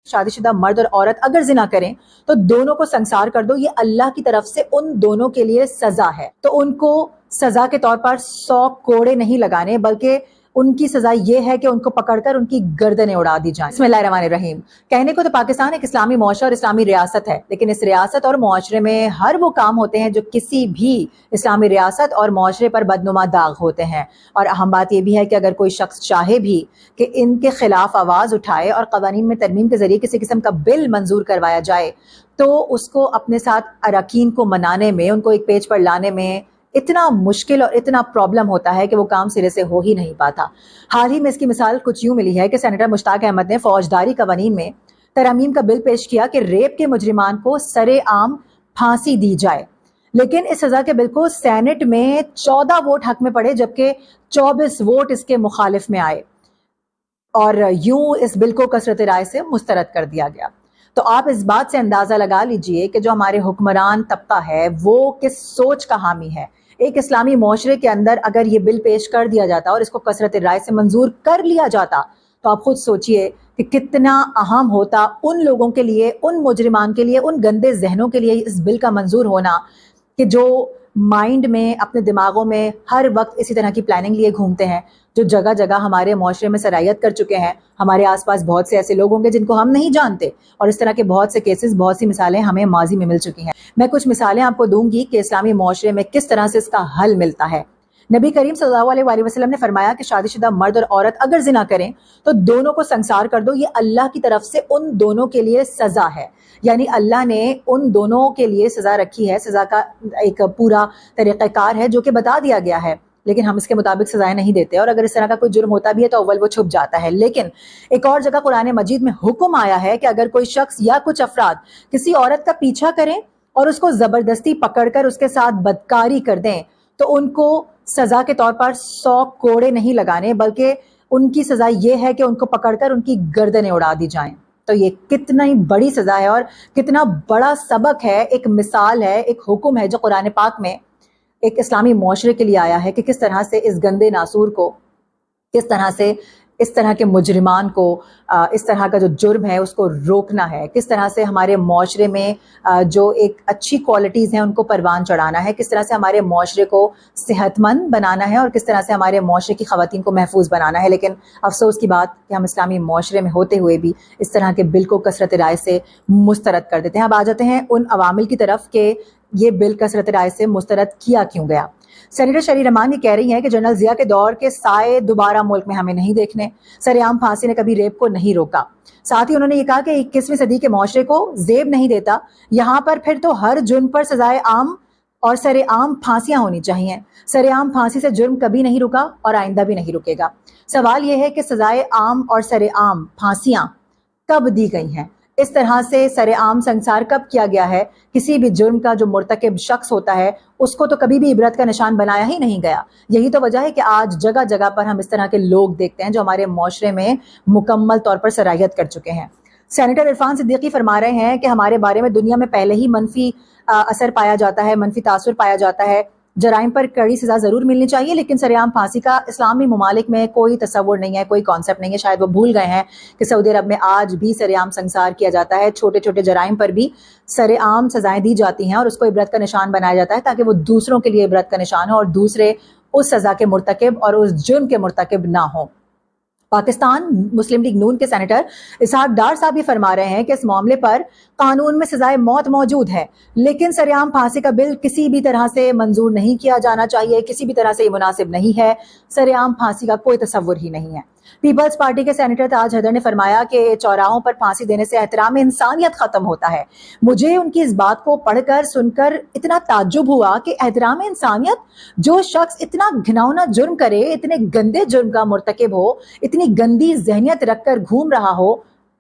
شادی شدہ مرد اور عورت اگر زنا کریں تو دونوں کو سنسار کر دو، یہ اللہ کی طرف سے ان دونوں کے لیے سزا ہے۔ تو ان کو سزا کے طور پر 100 کوڑے نہیں لگانے، بلکہ ان کی سزا یہ ہے کہ ان کو پکڑ کر ان کی گردنیں اڑا دی جائیں۔ بسم اللہ الرحمن الرحیم۔ کہنے کو تو پاکستان ایک اسلامی معاشرہ اور اسلامی ریاست ہے، لیکن اس ریاست اور معاشرے میں ہر وہ کام ہوتے ہیں جو کسی بھی اسلامی ریاست اور معاشرے پر بدنما داغ ہوتے ہیں۔ اور اہم بات یہ بھی ہے کہ اگر کوئی شخص چاہے بھی کہ ان کے خلاف آواز اٹھائے اور قوانین میں ترمیم کے ذریعے کسی قسم کا بل منظور کروایا جائے تو اس کو اپنے ساتھ اراکین کو منانے میں، ان کو ایک پیج پر لانے میں اتنا مشکل اور اتنا پرابلم ہوتا ہے کہ وہ کام سرے سے ہو ہی نہیں پاتا۔ حال ہی میں اس کی مثال کچھ یوں ملی ہے کہ سینیٹر مشتاق احمد نے فوجداری قوانین میں ترامیم کا بل پیش کیا کہ ریپ کے مجرمان کو سرے عام پھانسی دی جائے، لیکن اس سزا کے بل کو سینٹ میں 14 ووٹ حق میں پڑے جبکہ 24 ووٹ اس کے مخالف میں آئے، اور یوں اس بل کو کثرت رائے سے مسترد کر دیا گیا۔ تو آپ اس بات سے اندازہ لگا لیجئے کہ جو ہمارے حکمران طبقہ ہے وہ کس سوچ کا حامی ہے۔ ایک اسلامی معاشرے کے اندر اگر یہ بل پیش کر دیا جاتا اور اس کو کثرت رائے سے منظور کر لیا جاتا تو آپ خود سوچئے کہ کتنا اہم ہوتا ان لوگوں کے لیے، ان مجرمان کے لیے، ان گندے ذہنوں کے لیے اس بل کا منظور ہونا کہ جو مائنڈ میں، اپنے دماغوں میں ہر وقت اسی طرح کی پلاننگ لیے گھومتے ہیں، جو جگہ جگہ ہمارے معاشرے میں سرایت کر چکے ہیں۔ ہمارے آس پاس بہت سے ایسے لوگ ہوں گے جن کو ہم نہیں جانتے، اور اس طرح کے بہت سے کیسز، بہت سی مثالیں ہمیں ماضی میں مل چکی ہیں۔ میں کچھ مثالیں آپ کو دوں گی کہ اسلامی معاشرے میں کس طرح سے اس کا حل ملتا ہے۔ نبی کریم صلی اللہ علیہ وآلہ وسلم نے فرمایا کہ شادی شدہ مرد اور عورت اگر زنا کریں تو دونوں کو سنسار کر دو، یہ اللہ کی طرف سے ان دونوں کے لیے سزا ہے۔ یعنی اللہ نے ان دونوں کے لیے سزا رکھی ہے، سزا کا ایک پورا طریقہ کار ہے جو کہ بتا دیا گیا ہے، لیکن ہم اس کے مطابق سزائیں نہیں دیتے، اور اگر اس طرح کا کوئی جرم ہوتا بھی ہے تو اول وہ چھپ جاتا ہے۔ لیکن ایک اور جگہ قرآن مجید میں حکم آیا ہے کہ اگر کوئی شخص یا کچھ افراد کسی عورت کا پیچھا کریں اور اس کو زبردستی پکڑ کر اس کے ساتھ بدکاری کر دیں تو ان کو سزا کے طور پر 100 کوڑے نہیں لگانے، بلکہ ان کی سزا یہ ہے کہ ان کو پکڑ کر ان کی گردنیں اڑا دی جائیں۔ تو یہ کتنا ہی بڑی سزا ہے اور کتنا بڑا سبق ہے، ایک مثال ہے، ایک حکم ہے جو قرآن پاک میں ایک اسلامی معاشرے کے لیے آیا ہے کہ کس طرح سے اس گندے ناسور کو، کس طرح سے اس طرح کے مجرمان کو، اس طرح کا جو جرم ہے اس کو روکنا ہے، کس طرح سے ہمارے معاشرے میں جو ایک اچھی کوالٹیز ہیں ان کو پروان چڑھانا ہے، کس طرح سے ہمارے معاشرے کو صحت مند بنانا ہے، اور کس طرح سے ہمارے معاشرے کی خواتین کو محفوظ بنانا ہے۔ لیکن افسوس کی بات کہ ہم اسلامی معاشرے میں ہوتے ہوئے بھی اس طرح کے بل کو کثرت رائے سے مسترد کر دیتے ہیں۔ اب آ جاتے ہیں ان عوامل کی طرف کہ یہ بل کثرت رائے سے مسترد کیا کیوں گیا۔ سینیٹر شریر رحمان یہ کہہ رہی ہیں کہ جنرل ضیاء کے دور کے سائے دوبارہ ملک میں ہمیں نہیں دیکھنے، سر عام پھانسی نے کبھی ریپ کو نہیں روکا۔ ساتھ ہی انہوں نے یہ کہا کہ 21ویں صدی کے معاشرے کو زیب نہیں دیتا، یہاں پر پھر تو ہر جرم پر سزائے عام اور سر عام پھانسیاں ہونی چاہیے۔ سر عام پھانسی سے جرم کبھی نہیں رکا اور آئندہ بھی نہیں رکے گا۔ سوال یہ ہے کہ سزائے عام اور سر عام پھانسیاں کب دی گئی ہیں؟ اس طرح سے سر عام سنسار کب کیا گیا ہے؟ کسی بھی جرم کا جو مرتکب شخص ہوتا ہے اس کو تو کبھی بھی عبرت کا نشان بنایا ہی نہیں گیا۔ یہی تو وجہ ہے کہ آج جگہ جگہ پر ہم اس طرح کے لوگ دیکھتے ہیں جو ہمارے معاشرے میں مکمل طور پر سرایت کر چکے ہیں۔ سینیٹر عرفان صدیقی فرما رہے ہیں کہ ہمارے بارے میں دنیا میں پہلے ہی منفی اثر پایا جاتا ہے، منفی تاثر پایا جاتا ہے، جرائم پر کڑی سزا ضرور ملنی چاہیے، لیکن سر عام پھانسی کا اسلامی ممالک میں کوئی تصور نہیں ہے، کوئی کانسیپٹ نہیں ہے۔ شاید وہ بھول گئے ہیں کہ سعودی عرب میں آج بھی سر عام سنسار کیا جاتا ہے، چھوٹے چھوٹے جرائم پر بھی سر عام سزائیں دی جاتی ہیں اور اس کو عبرت کا نشان بنایا جاتا ہے تاکہ وہ دوسروں کے لیے عبرت کا نشان ہو اور دوسرے اس سزا کے مرتکب اور اس جرم کے مرتکب نہ ہوں۔ پاکستان مسلم لیگ نون کے سینیٹر اسحاق ڈار صاحب یہ فرما رہے ہیں کہ اس معاملے پر قانون میں سزائے موت موجود ہے، لیکن سر عام پھانسی کا بل کسی بھی طرح سے منظور نہیں کیا جانا چاہیے، کسی بھی طرح سے یہ مناسب نہیں ہے، سر عام پھانسی کا کوئی تصور ہی نہیں ہے۔ پیپلز پارٹی کے سینیٹر تاج حیدر نے فرمایا کہ چوراہوں پر پھانسی دینے سے احترام انسانیت ختم ہوتا ہے۔ مجھے ان کی اس بات کو پڑھ کر سن کر اتنا تعجب ہوا کہ احترام انسانیت، جو شخص اتنا گھناؤنا جرم کرے، اتنے گندے جرم کا مرتکب ہو، اتنی گندی ذہنیت رکھ کر گھوم رہا ہو،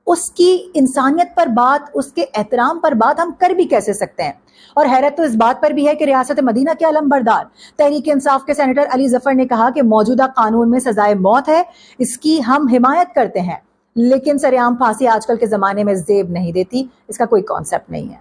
اس کی انسانیت پر بات، اس کے احترام پر بات ہم کر بھی کیسے سکتے ہیں؟ اور حیرت تو اس بات پر بھی ہے کہ ریاست مدینہ کے علم بردار تحریک انصاف کے سینیٹر علی ظفر نے کہا کہ موجودہ قانون میں سزائے موت ہے، اس کی ہم حمایت کرتے ہیں، لیکن سر عام پھانسی آج کل کے زمانے میں زیب نہیں دیتی، اس کا کوئی کانسیپٹ نہیں ہے۔